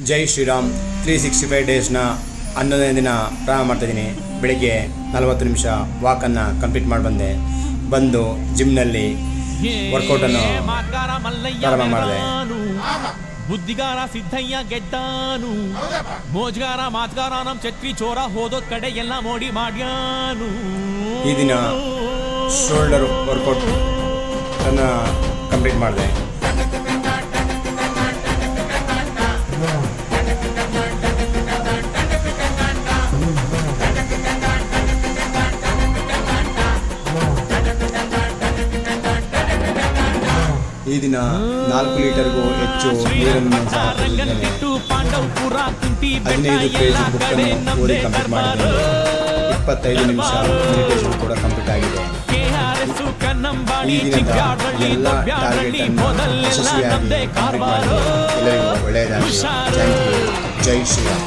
ಜೈ ಶ್ರೀರಾಮ್ 365 ಡೇಸ್ನ 11ನೇ ದಿನ ಪ್ರಾರಂಭ ಮಾಡ್ತಾಯಿದ್ದೀನಿ. ಬೆಳಿಗ್ಗೆ 40 ನಿಮಿಷ ವಾಕನ್ನು ಕಂಪ್ಲೀಟ್ ಮಾಡಿ ಬಂದು ಜಿಮ್ನಲ್ಲಿ ವರ್ಕೌಟನ್ನು ಪ್ರಾರಂಭ ಮಾಡಿದೆ. ಬುದ್ಧಿಗಾರ ಸಿದ್ದಯ್ಯ ಗೆದ್ದಾನು, ಮೋಜ್ಗಾರ ಮಾತ್ಗಾರ ನಮ್ ಛತ್ರಿ ಚೋರ ಹೋದೋದ್ ಕಡೆ ಎಲ್ಲ ಮೋಡಿ ಮಾಡ್ಯಾನು. ಈ ದಿನ ಶೋಲ್ಡರ್ ವರ್ಕೌಟ್ ಅನ್ನು ಕಂಪ್ಲೀಟ್ ಮಾಡಿದೆ. ಈ ದಿನ 4 ಲೀಟರ್ಗೂ ಹೆಚ್ಚು ನೀರನ್ನು ಸಹ ಕುಡಿದಿದ್ದೇನೆ. 15 ಪೇಜ್ ಬುಕ್ಕನ್ನು ಓದಿ ಕಂಪ್ಲೀಟ್ ಮಾಡಿದ್ದೇನೆ. 25 ನಿಮಿಷ ಮೆಡಿಟೇಷನ್ ಕೂಡ ಕಂಪ್ಲೀಟ್ ಆಗಿದೆ. ಈ ದಿನದ ಎಲ್ಲ ಟಾರ್ಗೆಟನ್ನು ಯಶಸ್ವಿಯಾಗಿ ಕಂಪ್ಲೀಟ್ ಮಾಡಿದೆ. ಎಲ್ಲರಿಗೂ ಒಳ್ಳೆಯದಾಗಲಿ. Thank you. ಜೈ ಶ್ರೀರಾಮ್.